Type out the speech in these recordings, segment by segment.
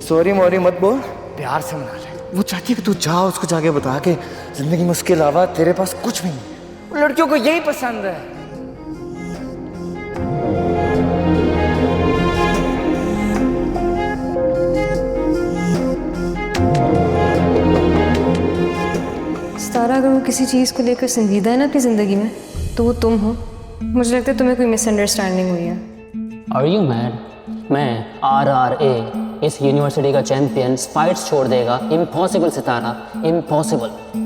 Sorry मोरी मत बोल, प्यार से मना ले। वो चाहती है कि तू जा उसको जाके बता के जिंदगी में उसके अलावा तेरे पास कुछ भी नहीं। लड़कियों को यही पसंद है। सितारा, अगर वो किसी चीज़ को लेकर संजीदा है ना अपनी ज़िंदगी में, तो वो तुम हो। मुझे लगता है तुम्हें कोई मिसअंडरस्टैंडिंग हुई है। Are you mad? मैं RRA इस यूनिवर्सिटी का चैंपियन फाइट्स छोड़ देगा? Impossible Sitara, impossible.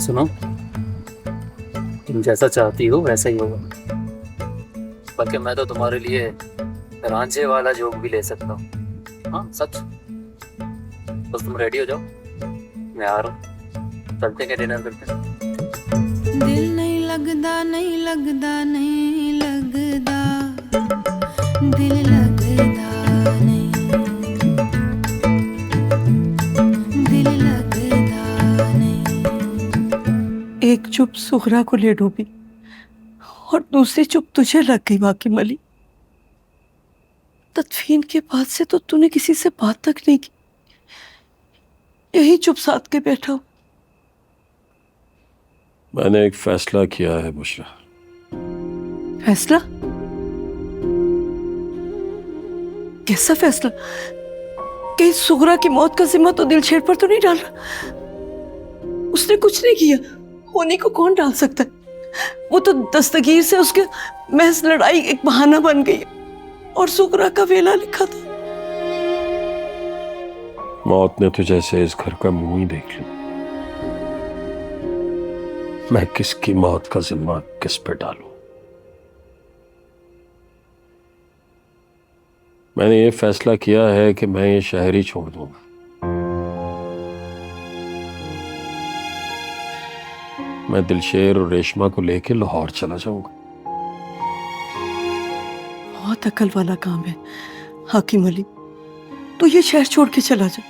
सुनो, तुम जैसा चाहती हो वैसा ही होगा। बल्कि मैं तो तुम्हारे लिए रांझे वाला जोक भी ले सकता हूँ। हाँ सच। बस तुम रेडी हो जाओ, मैं आ रहा हूँ। चलते हैं डिनर करते हैं। दिल नहीं लगदा, नहीं लगदा, नहीं लगदा, दिल लगदा नहीं, दिल लगदा नहीं। एक चुप सुहरा को ले डूबी और दूसरी चुप तुझे लग गई बाकी मली। तदफीन के बाद से तो तूने किसी से बात तक नहीं की, यही चुप साध के बैठा हूं। मैंने एक फैसला किया है बुशरा। फैसला? कैसा फैसला? कहीं सुगरा की मौत का जिम्मा तो दिलशेर पर तो नहीं डाल रहा? उसने कुछ नहीं किया, होने को कौन डाल सकता है? वो तो दस्तगीर से उसके महज लड़ाई एक बहाना बन गई और सुगरा का वेला लिखा था। मौत ने तुझे से इस घर का मुंह ही देख लिया। मैं किसकी मौत का जिम्मा किस पे डालूं? मैंने ये फैसला किया है कि मैं ये शहर ही छोड़ दूंगा। मैं दिलशेर और रेशमा को लेकर लाहौर चला जाऊंगा। बहुत अकल वाला काम है हाकिम अली, तू ये शहर छोड़ के चला जा।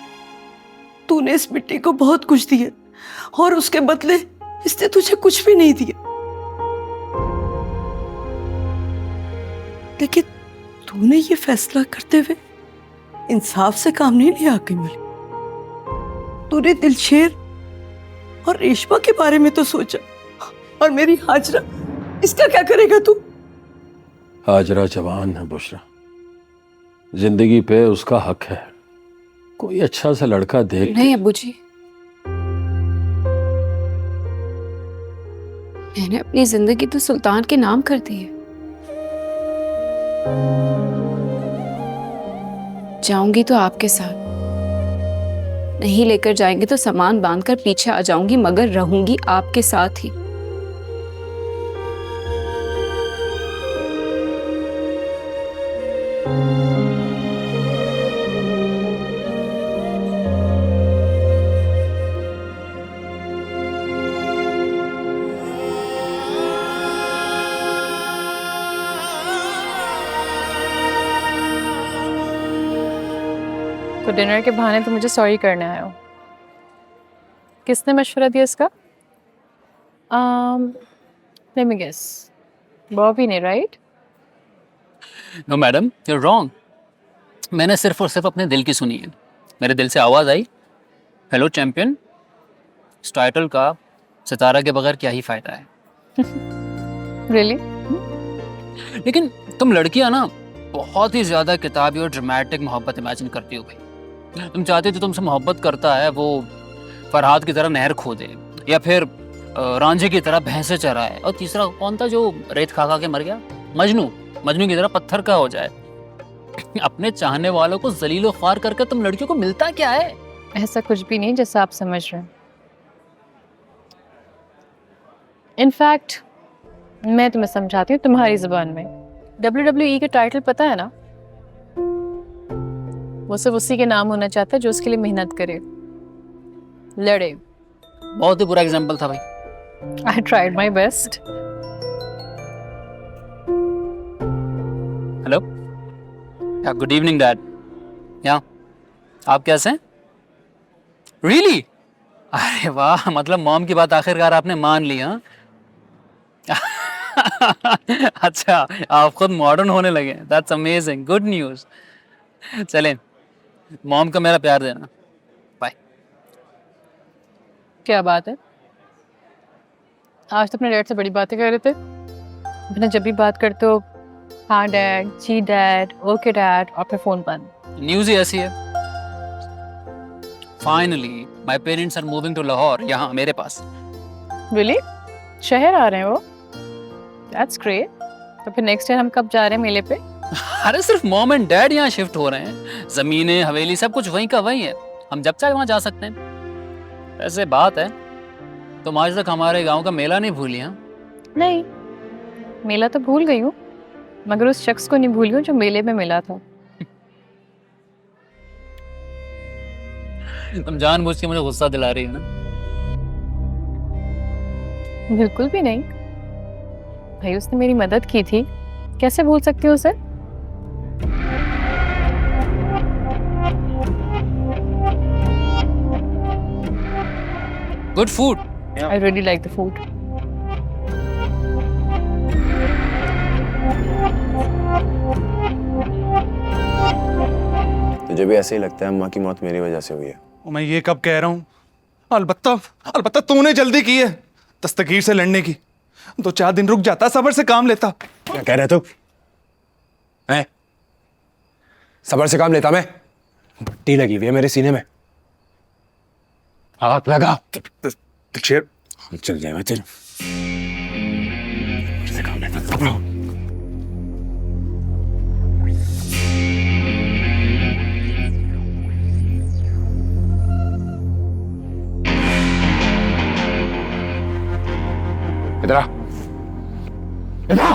तूने इस मिट्टी को बहुत कुछ दिया और उसके बदले इसने तुझे कुछ भी नहीं दिया। लेकिन तूने ये फैसला करते हुए इंसाफ से काम नहीं लिया हाकिम अली। तूने दिलशेर और रेशमा के बारे में तो सोचा, और मेरी हाजरा, इसका क्या करेगा तू? हाजरा जवान है बुशरा, जिंदगी पे उसका हक है। कोई अच्छा सा लड़का देख। नहीं अब्बू जी, मैंने अपनी जिंदगी तो सुल्तान के नाम कर दी है। जाऊंगी तो आपके साथ, नहीं लेकर जाएंगे तो सामान बांधकर पीछे आ जाऊंगी, मगर रहूंगी आपके साथ ही। तो डिनर के बहाने तो मुझे सॉरी करने आए हो। किसने मशवरा दिया इसका? लेट मी गेस, बॉबी ने, right? No madam, you are wrong. मैंने सिर्फ और सिर्फ अपने दिल की सुनी है। मेरे दिल से आवाज़ आई, हेलो चैंपियन, इस टाइटल का सितारा के बगैर क्या ही फ़ायदा है। रियली? लेकिन तुम लड़कियां ना बहुत ही ज़्यादा किताबी और ड्रामेटिक मोहब्बत इमेजिन करती हो भाई। तुम चाहती थी तुमसे मोहब्बत करता है वो फरहाद की तरह नहर खो दे, या फिर रांझे की तरह भैंसे चराए, और तीसरा कौन था जो रेत खा खा के मर गया? मजनू की तरह पत्थर का हो जाए। अपने चाहने वालों को जलीलो ख्वार करके तुम लड़कियों को मिलता क्या है? ऐसा कुछ भी नहीं जैसा आप समझ रहे हैं। इनफैक्ट मैं तुम्हें समझाती हूँ तुम्हारी जुबान में। WWE का टाइटल पता है ना? वो सिर्फ उसी के नाम होना चाहता है जो उसके लिए मेहनत करे, लड़े। बहुत ही बुरा एग्जाम्पल था भाई। I tried my best. Hello, good evening dad. या आप कैसे हैं? रियली? अरे वाह, मतलब मॉम की बात आखिरकार आपने मान ली। हाँ अच्छा, आप खुद मॉडर्न होने लगे। That's amazing, good news. चलें, मॉम का मेरा प्यार देना। बाय। क्या बात है, आज तो अपने डैड से बड़ी बातें कर रहे थे। अपने जब भी बात करते हो हाँ डैड, जी डैड, ओके डैड, और फिर फोन बंद। न्यूज़ ही ऐसी है। Finally my parents are moving to Lahore, यहाँ मेरे पास। रियली? शहर आ रहे हैं वो? That's great. तो फिर नेक्स्ट ईयर हम कब जा रहे हैं मेले पे? अरे सिर्फ मॉम एंड डैड यहाँ शिफ्ट हो रहे हैं, जमीनें हवेली सब कुछ वहीं का वहीं है। हम जब चाहे वहाँ जा सकते हैं। ऐसे बात है, तुम आज तक हमारे गांव का मेला नहीं भूली? हाँ नहीं, मेला तो भूल गई हूँ, मगर उस शख्स को नहीं भूली हूँ जो मेले में मिला था। तुम जानबूझ के मुझे गुस्सा दिला रही हो ना? बिल्कुल भी नहीं भाई, उसने मेरी मदद की थी, कैसे भूल सकती हूँ उसे? Good food. I really like the food. तुझे भी ऐसे ही लगता है अम्मा की मौत मेरी वजह से हुई है? मैं ये कब कह रहा हूँ? अलबत्ता अलबत्ता तूने जल्दी की है दस्तगीर से लड़ने की। 2-4 दिन रुक जाता, सब्र से काम लेता। क्या कह रहे तू? हैं? सब्र से काम लेता मैं? भट्टी लगी हुई है मेरे सीने में, हाथ लगा। शेर चल जाए, मैं चल से काम लेता। इधर आ, इधर आ।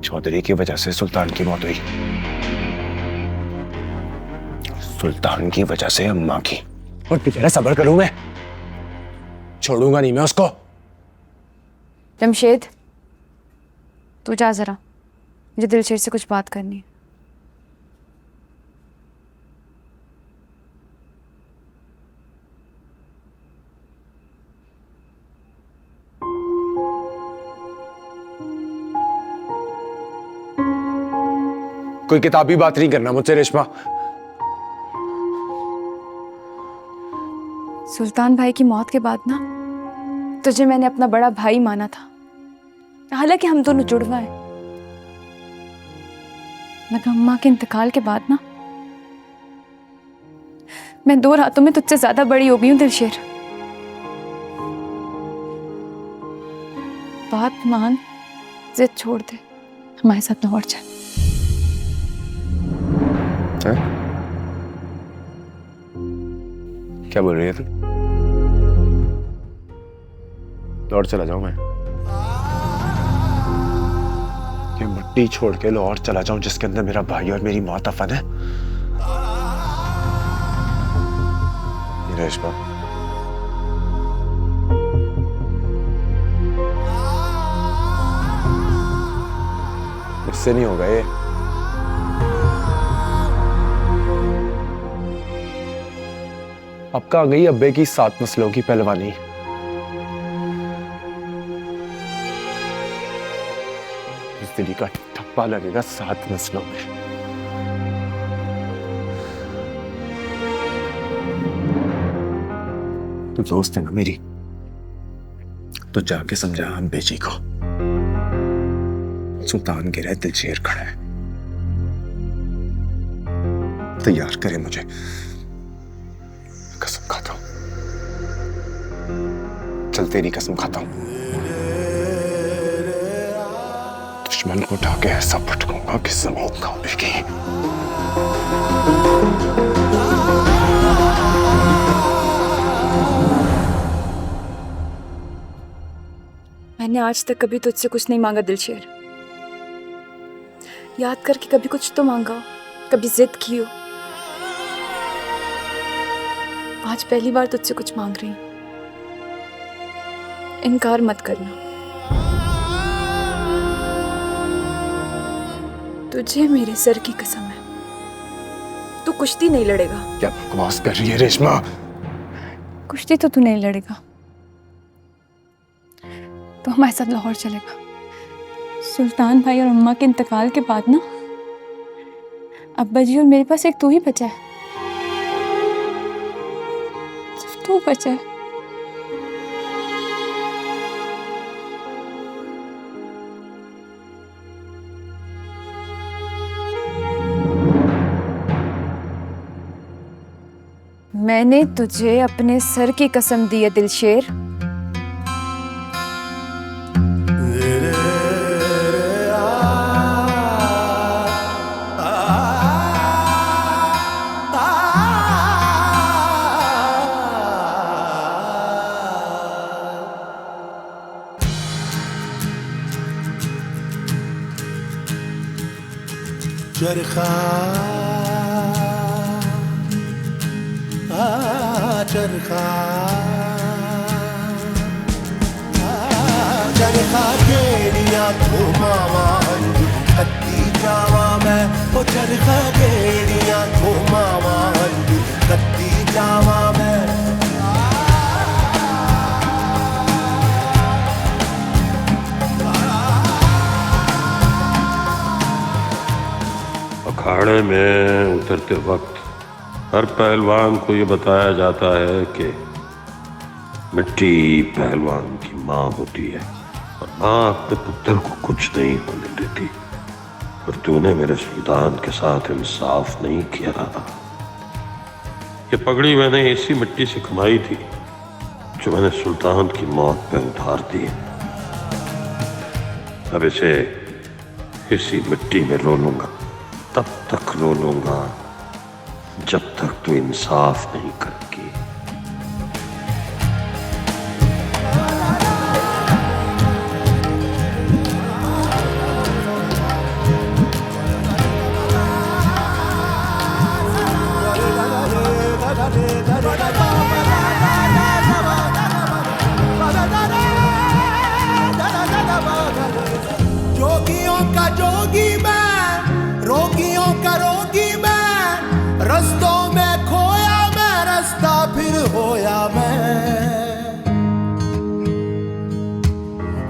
चौधरी की वजह से सुल्तान की मौत हुई, सुल्तान की वजह से अम्मा की। और बेचारा सब्र करूं मैं, छोड़ूंगा नहीं मैं उसको। जमशेद, तू जा जरा, मुझे दिलशेर से कुछ बात करनी है। कोई किताबी बात नहीं करना मुझसे रेशमा। सुल्तान भाई की मौत के बाद ना, तुझे मैंने अपना बड़ा भाई माना था, हालांकि हम दोनों जुड़वा हैं। मगर अम्मा के इंतकाल के बाद ना, मैं 2 रातों में तुझसे ज्यादा बड़ी हो गई हूं दिलशेर। बात मान, जिद छोड़ दे, हमारे साथ लाहौर चल। क्या बोल रही है तू? लाहौर चला जाऊं मैं? ये मिट्टी छोड़ के लाहौर चला जाऊं जिसके अंदर मेरा भाई और मेरी मौत दफन है? रेशमा, इससे नहीं होगा ये। अब का गई अब्बे की 7 नस्लों की पहलवानी। इस दिल्ली का ठप्पा लगेगा 7 नस्लों में। तू दोस्त है ना मेरी, तो जाके समझा अब्बे जी को, सुल्तान गिरा है, दिलशेर खड़ा है, तैयार करे मुझे। कसम खाता हूं, चल तेरी कसम खाता हूं, दुश्मन को उठा के ऐसा पटकूंगा कि जमीन कांपेगी। मैंने आज तक कभी तुझसे कुछ नहीं मांगा दिलशेर, याद करके कभी कुछ तो मांगा हो, कभी जिद की हो। आज पहली बार तुझसे कुछ मांग रही हूँ, इनकार मत करना। तुझे मेरे सर की कसम है, तू कुश्ती नहीं लड़ेगा। क्या बकवास कर रही है रेशमा? कुश्ती तो तू नहीं लड़ेगा, तो हमारे साथ लाहौर चलेगा। सुल्तान भाई और अम्मा के इंतकाल के बाद ना, अब्बा जी और मेरे पास एक तू ही बचा है, सिर्फ तू बचा है। मैंने तुझे अपने सर की कसम दी है दिलशेर। चरखा चरखा चरखा गेड़िया घुमावा कत्ती जावा मैं, ओ चरखा गेड़िया घुमावा कत्ती जावा मैं। अखाड़े में उतरते वक्त हर पहलवान को ये बताया जाता है कि मिट्टी पहलवान की माँ होती है और माँ अपने पुत्र को कुछ नहीं होने देती। पर तूने मेरे सुल्तान के साथ इंसाफ नहीं किया। ये पगड़ी मैंने इसी मिट्टी से कमाई थी जो मैंने सुल्तान की मौत पे उतार दी। अब इसे इसी मिट्टी में रो लूंगा, तब तक रो लूंगा जब तक तू इंसाफ नहीं करेगी। जोगियों का जोगी मैं, रोगियों का रोगी मैं, रस्तों में खोया मैं, रास्ता फिर होया मैं।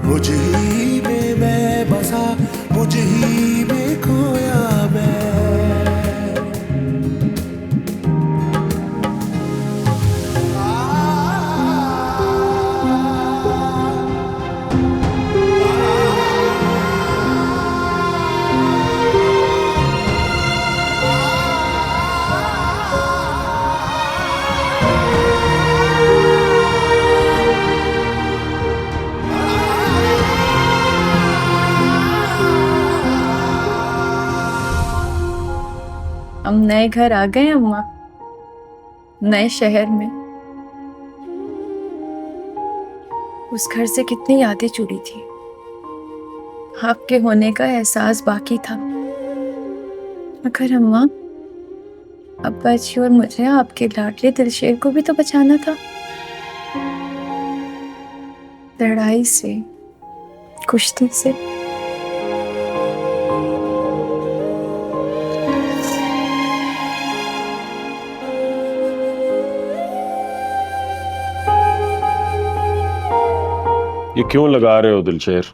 मुझ ही में मैं बसा, मुझ ही में खोया मैं। हम नए घर आ गए अम्मा, नए शहर में। उस घर से कितनी यादें जुड़ी थी, आपके होने का एहसास बाकी था। मगर अम्मा, अब्बा जी और मुझे आपके लाडले दिलशेर को भी तो बचाना था, लड़ाई से, कुश्ती से। ये क्यों लगा रहे हो दिलशेर?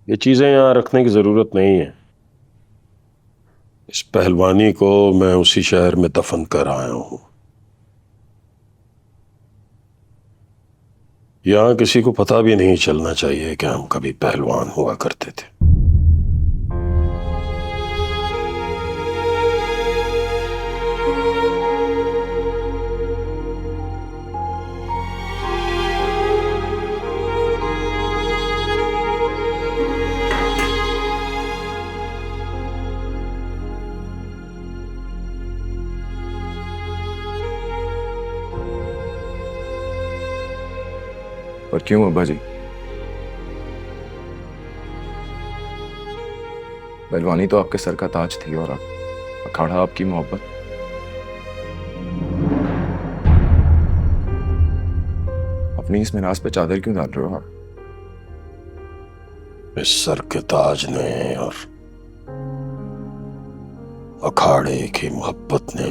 ये चीजें यहां रखने की जरूरत नहीं है। इस पहलवानी को मैं उसी शहर में दफन कर आया हूं। यहां किसी को पता भी नहीं चलना चाहिए कि हम कभी पहलवान हुआ करते थे। पर क्यों अब्बा जी? पहलवानी तो आपके सर का ताज थी और अखाड़ा आपकी मोहब्बत। अपनी इस मिराज पे चादर क्यों डाल रहे हो आप? इस सर के ताज ने और अखाड़े की मोहब्बत ने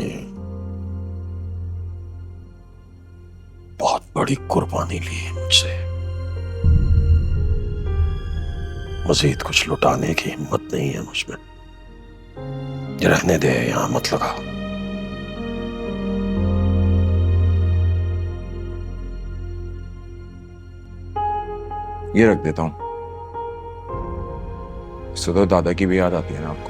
बहुत बड़ी कुर्बानी ली है मुझसे। मजीद कुछ लुटाने की हिम्मत नहीं है मुझमें। ये रहने दे, यहां मत लगा। ये रख देता हूं। इससे तो दादा की भी याद आती है ना आपको।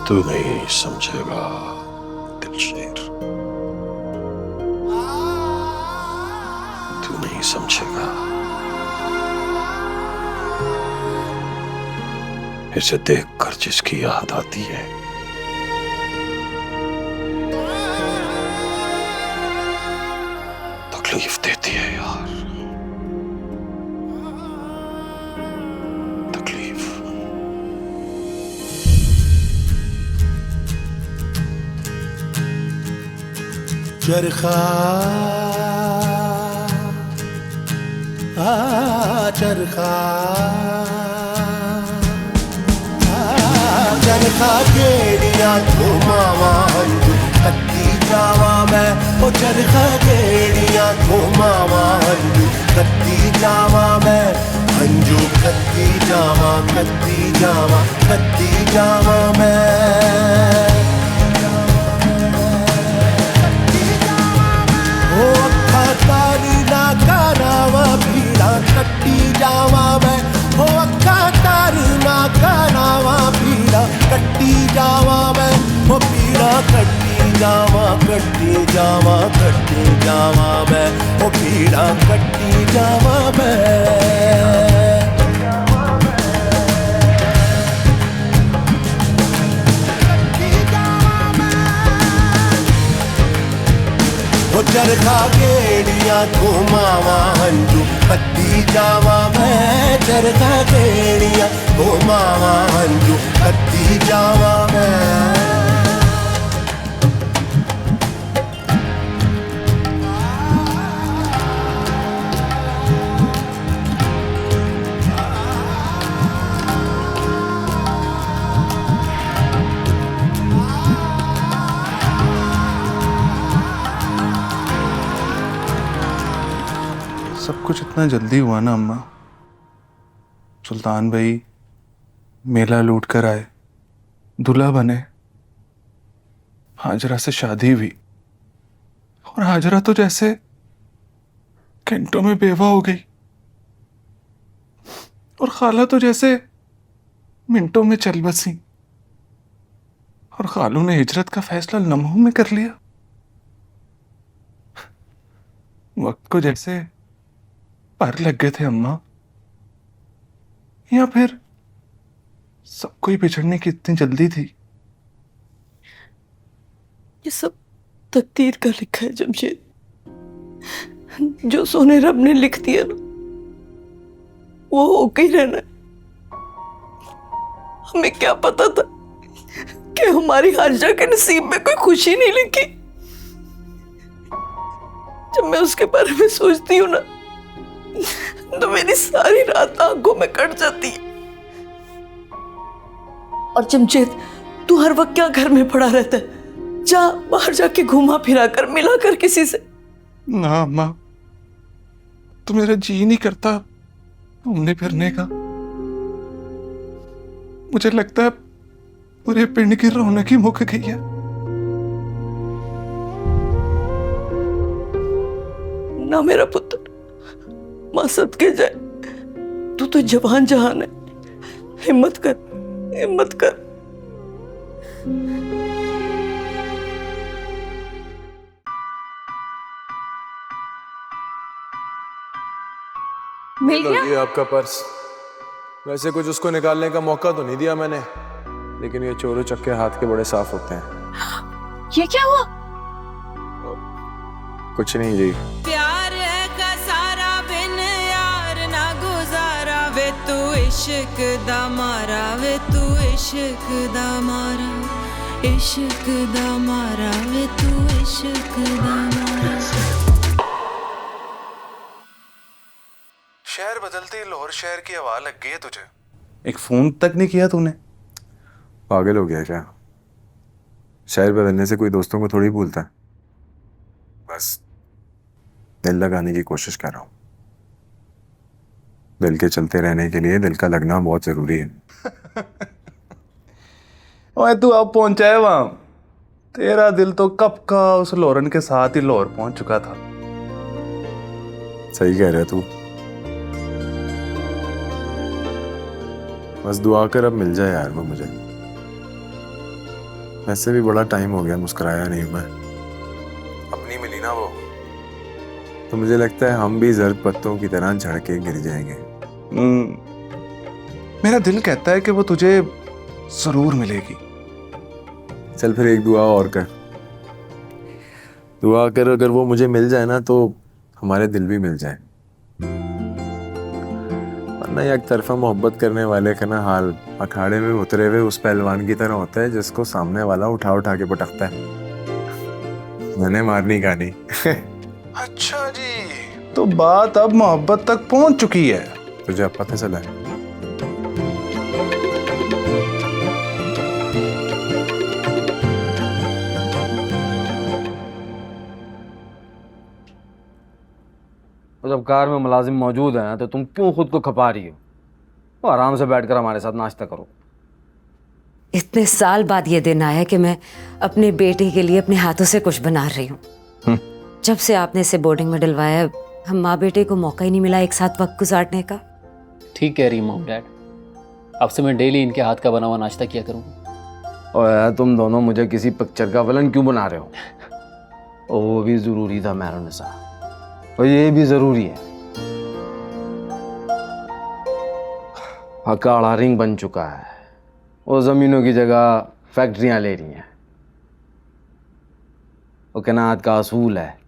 तू नहीं समझेगा दिलशेर, तू नहीं समझेगा। इसे देखकर जिसकी याद आती है तकलीफ देती है यार, तकलीफ। चरखा चरखा चरखा केड़ियां घुमावा हंजू कत्ती जावा मैं। ओ चरखा केड़ियां घुमावा हंजू कत्ती जावा मैं। हंजू कत्ती जावा कत्ती जावा कत्ती जावा मैं। ओ अखा तारी ना कानावा भीड़ा कट्टी जावा मैं। ओ अखा तारी ना कानावा भीड़ा कट्टी जावा मैं। ओ भीड़ा कट्टी जावा कट्टी जावा कट्टी जावा मैं। ओ भीड़ा कट्टी जावा मैं। चरखा केड़ियां घुमावा हंजू कत्ती जावा मैं। चरखा केड़ियां घुमावा हंजू कत्ती जावा मैं। सब कुछ इतना जल्दी हुआ ना अम्मा। सुल्तान भाई मेला लूट कर आए, दूल्हा बने, हाजरा से शादी हुई और हाजरा तो जैसे घंटों में बेवा हो गई और खाला तो जैसे मिनटों में चल बसी और खालू ने हिजरत का फैसला लम्हों में कर लिया। वक्त को जैसे पर लग गए थे अम्मा, या फिर सबको ही बिछड़ने की इतनी जल्दी थी? ये सब तकदीर का लिखा है जमशेद। जो सोने रब ने लिख दिया ना वो होके ही रहना है। हमें क्या पता था कि हमारी हाजरा के नसीब में कोई खुशी नहीं लिखी। जब मैं उसके बारे में सोचती हूँ ना तो मेरी सारी रात आंखों में कट जाती है। और जमशेद, तू हर वक्त क्या घर में पड़ा रहता है? जा बाहर जाके घुमा फिरा कर, मिला कर किसी से। ना अम्मा, तो मेरा जी नहीं करता घूमने फिरने का। मुझे लगता है पूरे पिंड की रौनक ही मुक गई है। ना मेरा पुत्र, मां सदके जाए, तू तो जवान जहान है। हिम्मत कर, हिम्मत कर। मिल गया? ये आपका पर्स। वैसे कुछ उसको निकालने का मौका तो नहीं दिया मैंने, लेकिन ये चोरों चक्के हाथ के बड़े साफ होते हैं। ये क्या हुआ? कुछ नहीं जी। प्यार है का सारा बिन यार ना गुजारा वे, तू इश्क दा मारा वे, तू इश्क दा मारा, इश्क दा मारा वे, तू इश्क दा मारा। शहर बदलते ही लाहौर शहर की हवा लग गई है तुझे। एक फोन तक नहीं किया तूने। पागल हो गया क्या? शहर बदलने से कोई दोस्तों को थोड़ी भूलता है। बस दिल लगाने की कोशिश कर रहा हूँ। दिल के चलते रहने के लिए दिल का लगना बहुत जरूरी है। ओए तू अब पहुंचा है वहां। तेरा दिल तो कब का उस लोरन के साथ ही लाहौर पहुंच चुका था। सही कह रहे तू। बस दुआ कर अब मिल जाए यार वो मुझे। वैसे भी बड़ा टाइम हो गया मुस्कुराया नहीं मैं। अपनी मिली ना वो, तो मुझे लगता है हम भी जर्द पत्तों की तरह झड़ के गिर जाएंगे। मेरा दिल कहता है कि वो तुझे जरूर मिलेगी। चल फिर एक दुआ और कर। दुआ कर, अगर वो मुझे मिल जाए ना तो हमारे दिल भी मिल जाए। वरना एक तरफा मोहब्बत करने वाले का ना हाल अखाड़े में उतरे हुए उस पहलवान की तरह होता है जिसको सामने वाला उठा उठा के पटकता है। मैंने मारनी कहानी। अच्छा जी, तो बात अब मोहब्बत तक पहुंच चुकी है। तुझे अब पता चला है? और जब कार में मुलाजिम मौजूद हैं तो तुम क्यों खुद को खपा रही हो? तो आराम से बैठकर हमारे साथ नाश्ता करो। इतने साल बाद ये दिन आया कि मैं अपने बेटे के लिए अपने हाथों से कुछ बना रही हूँ। जब से आपने इसे बोर्डिंग में डलवाया, हम माँ बेटे को मौका ही नहीं मिला एक साथ वक्त गुजारने का। ठीक कह रही मॉम डैड। अब से मैं डेली इनके हाथ का बना हुआ नाश्ता किया करूँगा। और यार तुम दोनों मुझे किसी पिक्चर का विलन क्यों बना रहे हो? और वो भी ज़रूरी था मेहरुनिसा, और ये भी ज़रूरी है। अखाड़ा रिंग बन चुका है, वो ज़मीनों की जगह फैक्ट्रियाँ ले रही हैं। वो कायनात का असूल है,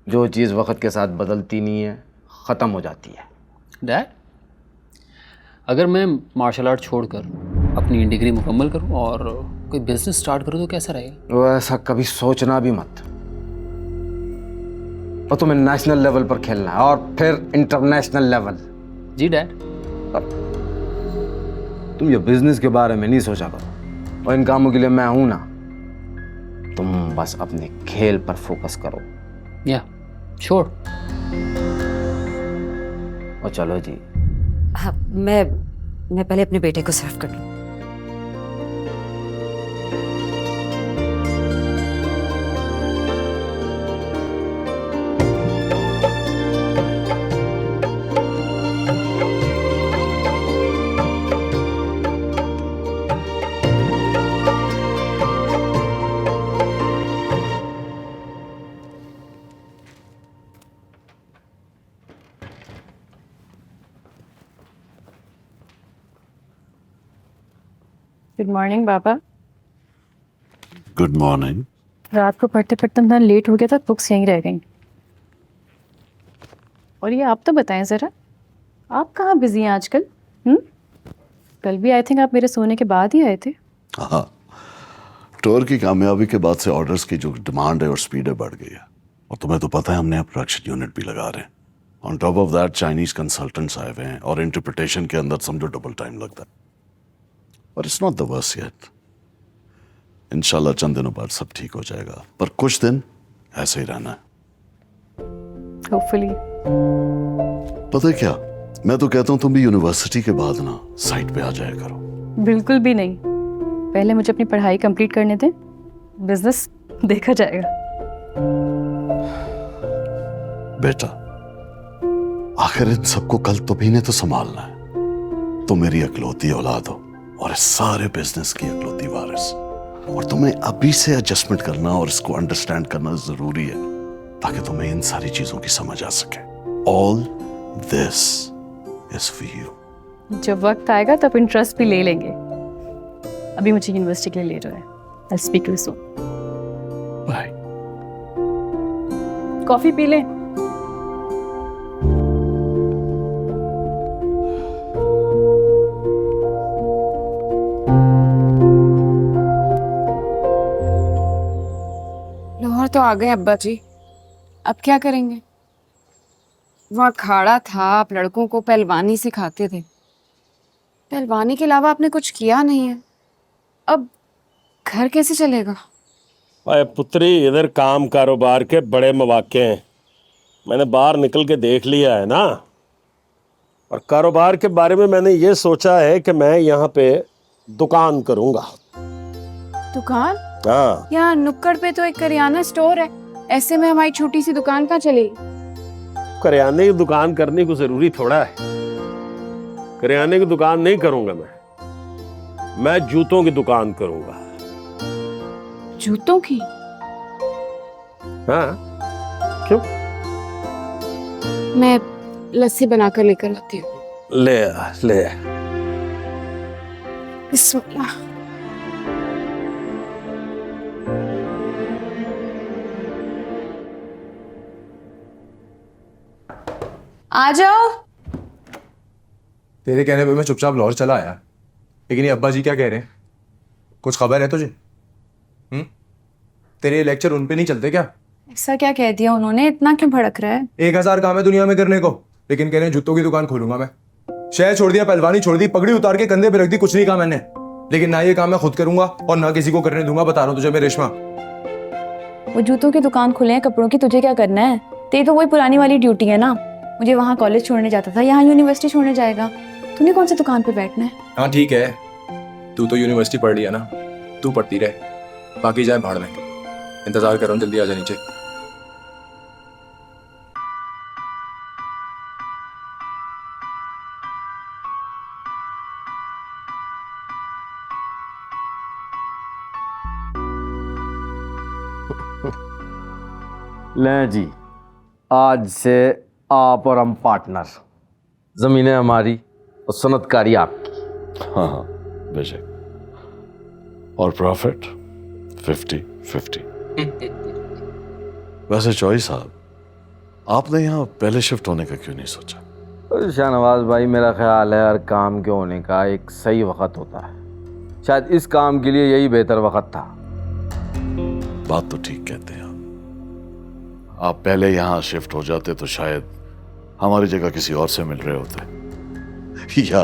जो चीज़ वक्त के साथ बदलती नहीं है ख़त्म हो जाती है। डैड, अगर मैं मार्शल आर्ट छोड़कर अपनी डिग्री मुकम्मल करूं और कोई बिजनेस स्टार्ट करूं तो कैसा रहेगा? वो ऐसा कभी सोचना भी मत। और तुम्हें नेशनल लेवल पर खेलना है और फिर इंटरनेशनल लेवल। जी डैड। तुम ये बिजनेस के बारे में नहीं सोचा करो, और इन कामों के लिए मैं हूं ना। तुम बस अपने खेल पर फोकस करो। या श्योर। और चलो जी। हाँ, मैं पहले अपने बेटे को सर्व कर लूं। गुड मॉर्निंग बाबा। Good morning. रात को पढ़ते पढ़ते इतना लेट हो गया था, बुक्स यहीं रह गई। और ये आप तो बताएं ज़रा, आप कहाँ बिजी हैं आजकल? कल भी आई थिंक आप मेरे सोने के बाद ही आए थे। हाँ, टूर की कामयाबी के बाद से ऑर्डर्स की जो डिमांड है और स्पीड है बढ़ गई है। और तुम्हें तो पता है हमने अब प्रोडक्शन यूनिट भी लगा रहे हैं। On top of that Chinese consultants आए हुए हैं और इंटरप्रिटेशन के अंदर समझो डबल टाइम लगता है। पर it's not the worst yet. इंशाल्लाह चंद दिनों बाद सब ठीक हो जाएगा, पर कुछ दिन ऐसे ही रहना है। होपफुली। पता है क्या, मैं तो कहता हूँ तुम भी यूनिवर्सिटी के बाद ना साइट पे आ जाया करो। बिल्कुल भी नहीं, पहले मुझे अपनी पढ़ाई कंप्लीट करने दें, बिजनेस देखा जाएगा। बेटा, आखिर इन सबको कल तुम्हीं ने तो संभालना है। तुम मेरी इकलौती औलाद हो और इस सारे बिजनेस की इकलौती वारिस, और तुम्हें अभी से एडजस्टमेंट करना और इसको अंडरस्टैंड करना जरूरी है ताकि तुम्हें इन सारी चीजों की समझ आ सके। All this is for you. जब वक्त आएगा तब इंटरेस्ट भी ले लेंगे, अभी मुझे यूनिवर्सिटी के लिए ले रहा है। I'll speak to you soon. Bye. Coffee पी लें। लाहौर तो आ गए अब्बा जी, अब क्या करेंगे? वो अखाड़ा था, आप लड़कों को पहलवानी सिखाते थे। पहलवानी के अलावा आपने कुछ किया नहीं है, अब घर कैसे चलेगा? अरे पुत्री, इधर काम कारोबार के बड़े मौके हैं, मैंने बाहर निकल के देख लिया है ना। और कारोबार के बारे में मैंने ये सोचा है कि मैं यहाँ पे दुकान करूँगा। दुकान? हाँ। यहाँ नुक्कड़ पे तो एक करियाना स्टोर है, ऐसे में हमारी छोटी सी दुकान कहाँ चलेगी? करियाने की दुकान करने को जरूरी थोड़ा है। करियाने की दुकान नहीं करूँगा मैं जूतों की दुकान करूँगा। जूतों की? हाँ, क्यों? मैं लस्सी बनाकर लेकर आती हूँ। ले आ, ले आ। बिस्मिल्लाह। आ जाओ। तेरे कहने पे मैं चुपचाप लाहौर चला आया, लेकिन ये अब्बा जी क्या कह रहे हैं? कुछ खबर है तुझे? तेरे लेक्चर उन पे नहीं चलते क्या? ऐसा क्या कह दिया उन्होंने, इतना क्यों भड़क रहा है? 1000 काम है दुनिया में करने को, लेकिन कह रहे हैं जूतों की दुकान खोलूंगा मैं। शहर छोड़ दिया, पहलवानी छोड़ दी, पगड़ी उतार के कंधे पे रख दी, कुछ नहीं कहा मैंने। लेकिन ना ये काम मैं खुद करूंगा और ना किसी को करने दूंगा, बता रहा हूँ तुझे मैं रेशमा। वो जूतों की दुकान खुले हैं कपड़ों की, तुझे क्या करना है? तेरी तो वही पुरानी वाली ड्यूटी है ना। मुझे वहाँ कॉलेज छोड़ने जाता था, यहाँ यूनिवर्सिटी छोड़ने जाएगा। तूने कौन सी दुकान पे बैठना है? हाँ ठीक है, तू तो यूनिवर्सिटी पढ़ लिया ना, तू पढ़ती रहे, बाकी जाए भाड़ में। इंतजार कर रहा हूँ, जल्दी आ जा नीचे। लें जी, आज से आप और हम पार्टनर। जमीनें हमारी और सनतकारी आपकी। हाँ हाँ बेशक। और प्रॉफिट 50-50। वैसे चॉइस साहब, आपने यहाँ पहले शिफ्ट होने का क्यों नहीं सोचा? शाहनवाज भाई, मेरा ख्याल है हर काम के होने का एक सही वक्त होता है। शायद इस काम के लिए यही बेहतर वक्त था। बात तो ठीक कहते हैं आप पहले यहाँ शिफ्ट हो जाते तो शायद हमारी जगह किसी और से मिल रहे होते या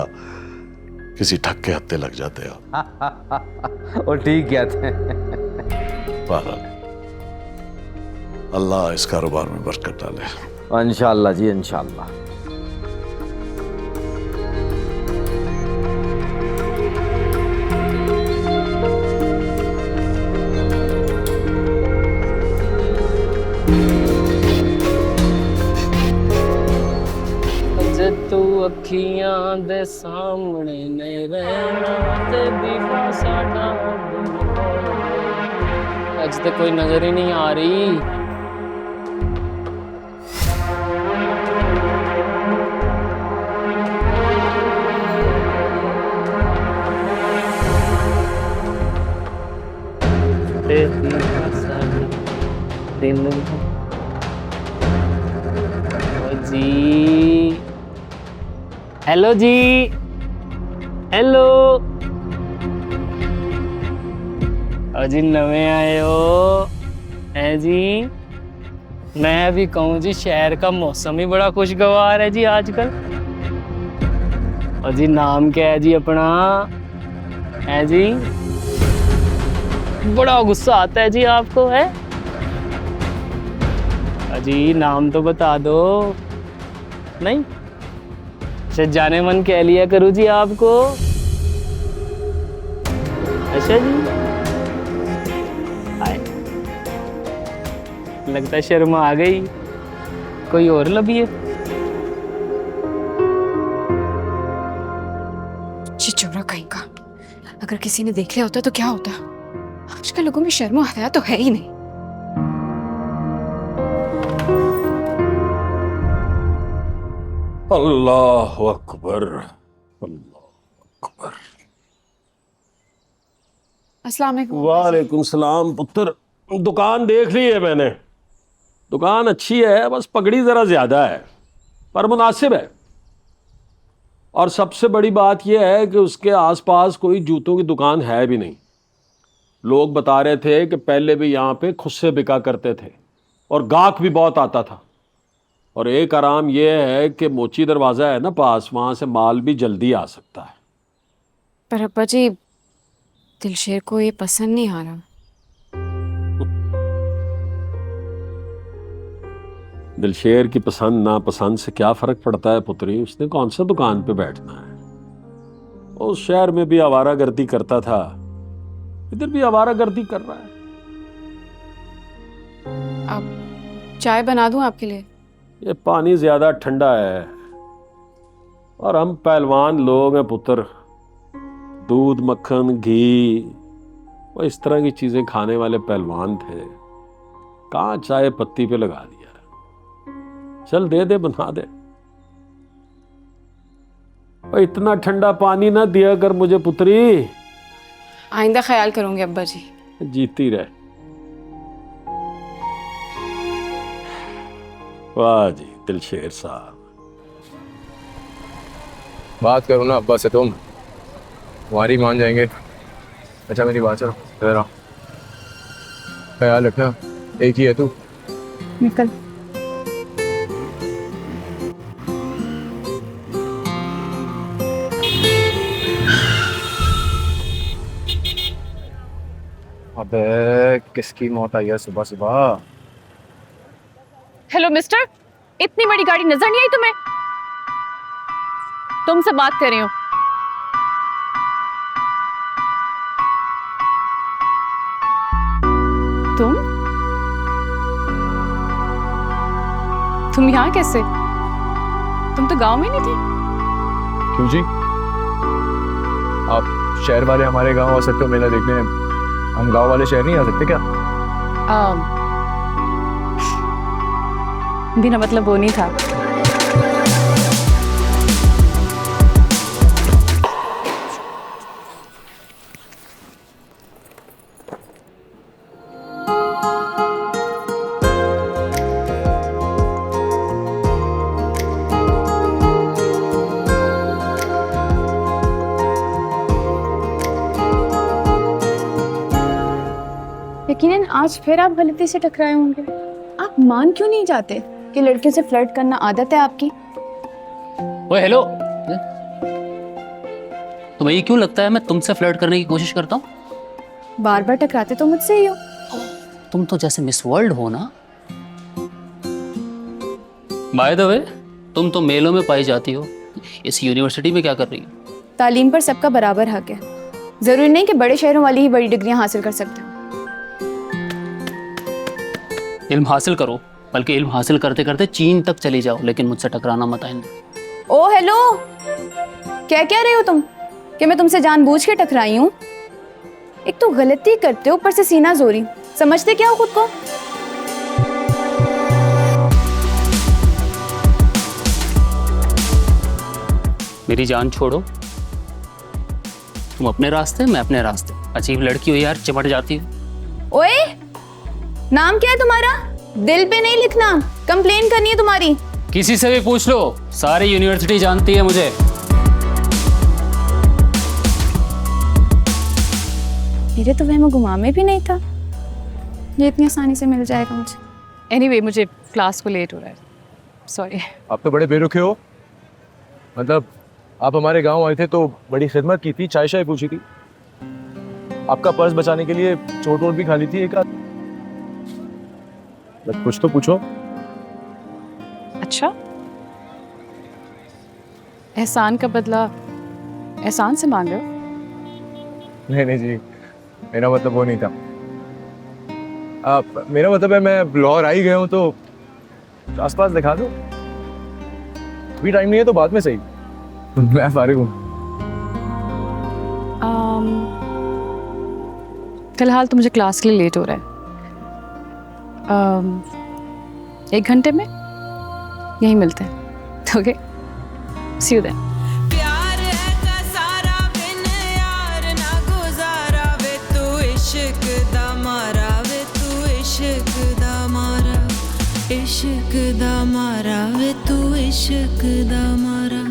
किसी ठग के हत्थे लग जाते आप। और ठीक कहते हैं। बहरहाल अल्लाह इस कारोबार में बरकत डाले। इंशाअल्लाह जी, इंशाअल्लाह। तू अखियां दे सामने नहीं रहना ते दीवा साडा आज तक कोई नजर ही नहीं आ रही। जी हेलो जी, हेलो जी, नवे आए हो है जी? मैं भी कहूँ जी, शहर का मौसम ही बड़ा खुशगवार है जी आजकल। और जी नाम क्या है जी अपना? है जी, बड़ा गुस्सा आता है जी आपको, है अजी? नाम तो बता दो। नहीं, अच्छा जाने मन कह लिया करूँ जी आपको। अच्छा जी, आए, लगता है शर्म आ गई। कोई और लबी है? चिचोरा कहीं का, अगर किसी ने देख लिया होता तो क्या होता? आजकल लोगों में शर्म हया तो है ही नहीं। अल्लाह अकबर, अल्लाह अकबर। अस्सलाम वालेकुम। वालेकुम सलाम पुत्र। दुकान देख ली है मैंने, दुकान अच्छी है, बस पगड़ी ज़रा ज़्यादा है पर मुनासिब है। और सबसे बड़ी बात यह है कि उसके आसपास कोई जूतों की दुकान है भी नहीं। लोग बता रहे थे कि पहले भी यहाँ पे खुद से बिका करते थे और गाहक भी बहुत आता था। और एक आराम यह है कि मोची दरवाज़ा है ना पास, वहाँ से माल भी जल्दी आ सकता है। पर अब्बा जी, दिलशेर को ये पसंद नहीं आ रहा। दिलशेर की पसंद नापसंद से क्या फ़र्क पड़ता है पुत्री? उसने कौन सा दुकान पे बैठना है? उस शहर में भी आवारागर्दी करता था, इधर भी आवारागर्दी कर रहा है। आप चाय बना दूं आपके लिए? ये पानी ज़्यादा ठंडा है और हम पहलवान लोग हैं पुत्र। दूध, मक्खन, घी, वो इस तरह की चीज़ें खाने वाले पहलवान थे। कहाँ चाय पत्ती पे लगा दिया। चल दे दे, बना दे। और इतना ठंडा पानी ना दिया कर मुझे पुत्री। आइंदा ख्याल करूंगी अब्बा जी। जीती रहे। वाह जी दिलशेर साहब। बात करो ना अब्बा से, तुम तुम्हारी मान जाएंगे। अच्छा मेरी बात सुनो, इधर आओ। ख्याल रखना, एक ही है तू। निकल। अबे किसकी मौत आई है सुबह सुबह? हेलो मिस्टर, इतनी बड़ी गाड़ी नजर नहीं आई तुम्हें? तुमसे बात कर रही हूँ। तुम यहाँ कैसे? तुम तो गांव में नहीं थे? क्यों जी, आप शहर वाले हमारे गांव आ सकते हो मेला देखने, हम गांव वाले शहर नहीं आ सकते क्या? बिना मतलब वो नहीं था। यकीनन आज फिर आप गलती से टकराए होंगे। आप मान क्यों नहीं जाते कि लड़कियों से फ्लर्ट करना आदत है आपकी? ओए हेलो, तुम्हें ये क्यों लगता है मैं तुमसे फ्लर्ट करने की कोशिश करता हूँ? बार बार टकराते तो मुझसे ही हो। तुम तो जैसे मिस वर्ल्ड हो ना। बाय द वे, तुम तो मेलों में पाई जाती हो, इस यूनिवर्सिटी में क्या कर रही हो? तालीम पर सबका बराबर हक है। जरूरी नहीं कि बड़े शहरों वाली ही बड़ी डिग्रियां हासिल कर सकते हो। इल्म हासिल करो, बल्कि इल्म हासिल करते करते चीन तक चली जाओ, लेकिन मुझसे टकराना मत आइंदा। ओ हेलो, क्या कह रहे हो तुम कि मैं तुमसे जानबूझ के टकराई हूँ? एक तो गलती करते हो, ऊपर से सीना जोरी। समझते क्या हो खुद को? मेरी जान छोड़ो, तुम अपने रास्ते, मैं अपने रास्ते। अजीब लड़की हो यार, चिमट जाती हो। ओए, नाम क्या है तुम्हारा? दिल पे नहीं लिखना, कंप्लेन करनी है तुम्हारी। किसी से भी पूछ लो, सारी यूनिवर्सिटी जानती है मुझे। मेरे तो वह गुमा में भी नहीं था ये इतनी आसानी से मिल जाएगा मुझे। एनीवे मुझे क्लास को लेट हो रहा है, सॉरी। आप तो बड़े बेरुखे हो। मतलब आप हमारे गांव आए थे तो बड़ी खिदमत की थी, चाय शाय पूछी थी, आपका पर्स बचाने के लिए चोट वोट भी खा ली थी एक आध। कुछ तो पूछो। अच्छा, एहसान का बदला एहसान से मांग रहे हो? नहीं नहीं जी, मेरा मतलब वो नहीं था। मेरा मतलब है मैं लाहौर आ ही गया हूँ तो आसपास दिखा दो। अभी टाइम नहीं है तो बाद में सही, मैं फारिग हूँ। फिलहाल तो मुझे क्लास के लिए लेट हो रहा है। 1 घंटे में यहीं मिलते हैं, ओके? C you then. प्यार है का सारा बिन यार ना गुजारा वे तू इश्क दा मारा वे तू इश्क दा मारा इश्क दा मारा वे तू इश्क दा मारा।